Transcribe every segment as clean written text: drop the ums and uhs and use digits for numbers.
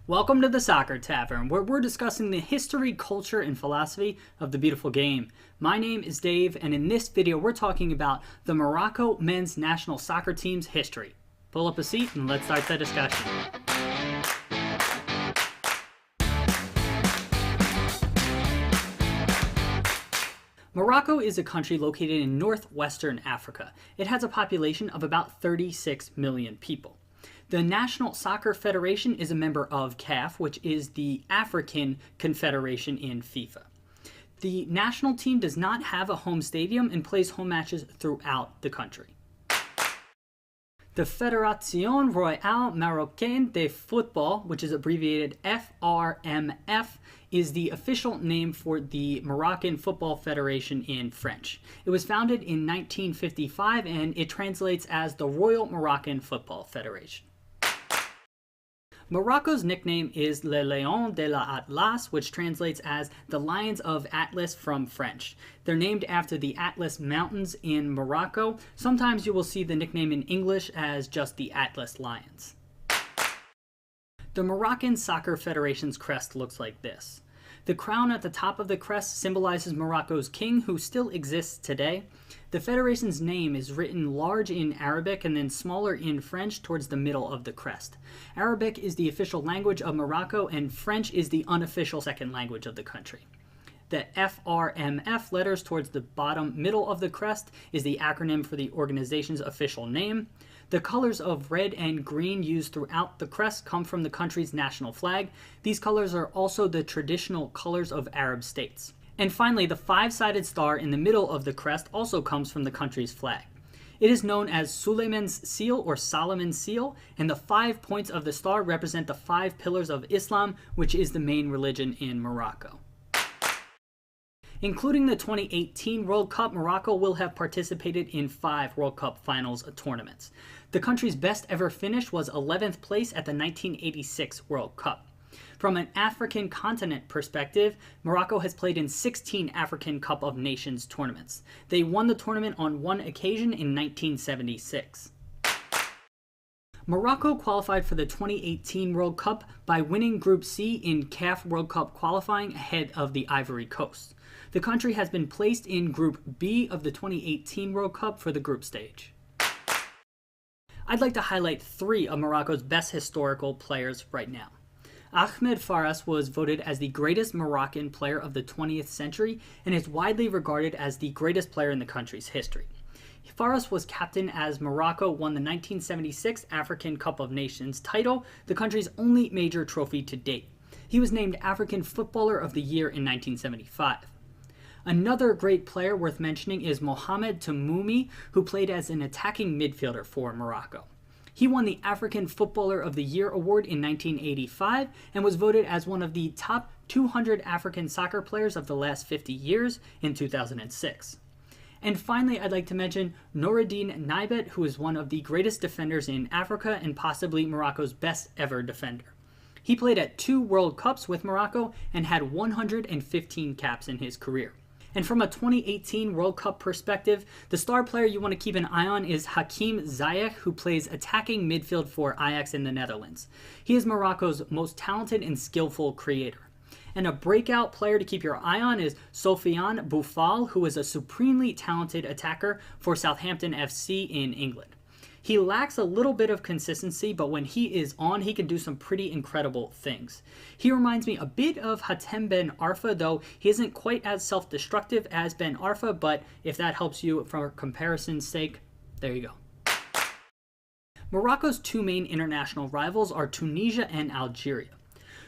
Welcome to the Soccer Tavern, where we're discussing the history, culture, and philosophy of the beautiful game. My name is Dave, and in this video we're talking about the Morocco men's national soccer team's history. Pull up a seat and let's start the discussion. Morocco is a country located in northwestern Africa. It has a population of about 36 million people. The National Soccer Federation is a member of CAF, which is the African Confederation in FIFA. The national team does not have a home stadium and plays home matches throughout the country. The Fédération Royale Marocaine de Football, which is abbreviated FRMF, is the official name for the Moroccan Football Federation in French. It was founded in 1955 and it translates as the Royal Moroccan Football Federation. Morocco's nickname is Les Lions de l'Atlas, which translates as the Lions of Atlas from French. They're named after the Atlas Mountains in Morocco. Sometimes you will see the nickname in English as just the Atlas Lions. The Moroccan Soccer Federation's crest looks like this. The crown at the top of the crest symbolizes Morocco's king, who still exists today. The federation's name is written large in Arabic and then smaller in French towards the middle of the crest. Arabic is the official language of Morocco and French is the unofficial second language of the country. The FRMF letters towards the bottom middle of the crest is the acronym for the organization's official name. The colors of red and green used throughout the crest come from the country's national flag. These colors are also the traditional colors of Arab states. And finally, the five-sided star in the middle of the crest also comes from the country's flag. It is known as Suleiman's seal or Solomon's seal, and the 5 points of the star represent the 5 pillars of Islam, which is the main religion in Morocco. Including the 2018 World Cup, Morocco will have participated in 5 World Cup finals tournaments. The country's best ever finish was 11th place at the 1986 World Cup. From an African continent perspective, Morocco has played in 16 African Cup of Nations tournaments. They won the tournament on one occasion in 1976. Morocco qualified for the 2018 World Cup by winning Group C in CAF World Cup qualifying ahead of the Ivory Coast. The country has been placed in Group B of the 2018 World Cup for the group stage. I'd like to highlight 3 of Morocco's best historical players right now. Ahmed Faras was voted as the greatest Moroccan player of the 20th century and is widely regarded as the greatest player in the country's history. Faras was captain as Morocco won the 1976 African Cup of Nations title, the country's only major trophy to date. He was named African Footballer of the Year in 1975. Another great player worth mentioning is Mohamed Tamoumi, who played as an attacking midfielder for Morocco. He won the African Footballer of the Year award in 1985 and was voted as one of the top 200 African soccer players of the last 50 years in 2006. And finally, I'd like to mention Noureddine Naibet, who is one of the greatest defenders in Africa and possibly Morocco's best ever defender. He played at 2 World Cups with Morocco and had 115 caps in his career. And from a 2018 World Cup perspective, the star player you want to keep an eye on is Hakim Ziyech, who plays attacking midfield for Ajax in the Netherlands. He is Morocco's most talented and skillful creator. And a breakout player to keep your eye on is Sofiane Boufal, who is a supremely talented attacker for Southampton FC in England. He lacks a little bit of consistency, but when he is on, he can do some pretty incredible things. He reminds me a bit of Hatem Ben Arfa, though he isn't quite as self-destructive as Ben Arfa, but if that helps you for comparison's sake, there you go. Morocco's 2 main international rivals are Tunisia and Algeria.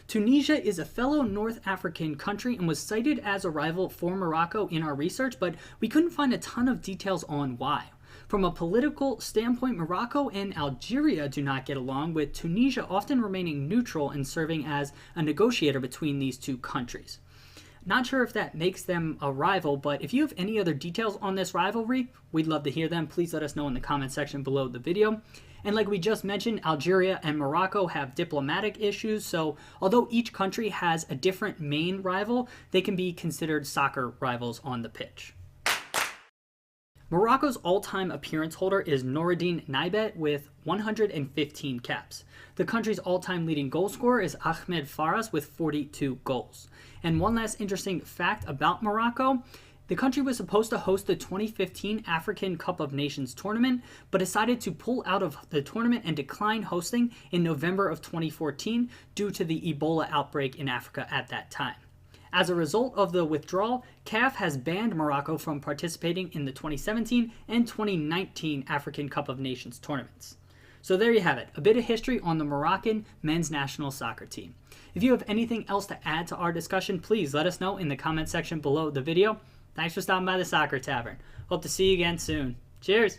Tunisia is a fellow North African country and was cited as a rival for Morocco in our research, but we couldn't find a ton of details on why. From a political standpoint, Morocco and Algeria do not get along, with Tunisia often remaining neutral and serving as a negotiator between these 2 countries. Not sure if that makes them a rival, but if you have any other details on this rivalry, we'd love to hear them. Please let us know in the comment section below the video. And like we just mentioned, Algeria and Morocco have diplomatic issues, so although each country has a different main rival, they can be considered soccer rivals on the pitch. Morocco's all-time appearance holder is Noureddine Naibet with 115 caps. The country's all-time leading goal scorer is Ahmed Faras with 42 goals. And one last interesting fact about Morocco, the country was supposed to host the 2015 African Cup of Nations tournament, but decided to pull out of the tournament and decline hosting in November of 2014 due to the Ebola outbreak in Africa at that time. As a result of the withdrawal, CAF has banned Morocco from participating in the 2017 and 2019 African Cup of Nations tournaments. So there you have it, a bit of history on the Moroccan men's national soccer team. If you have anything else to add to our discussion, please let us know in the comment section below the video. Thanks for stopping by the Soccer Tavern. Hope to see you again soon. Cheers!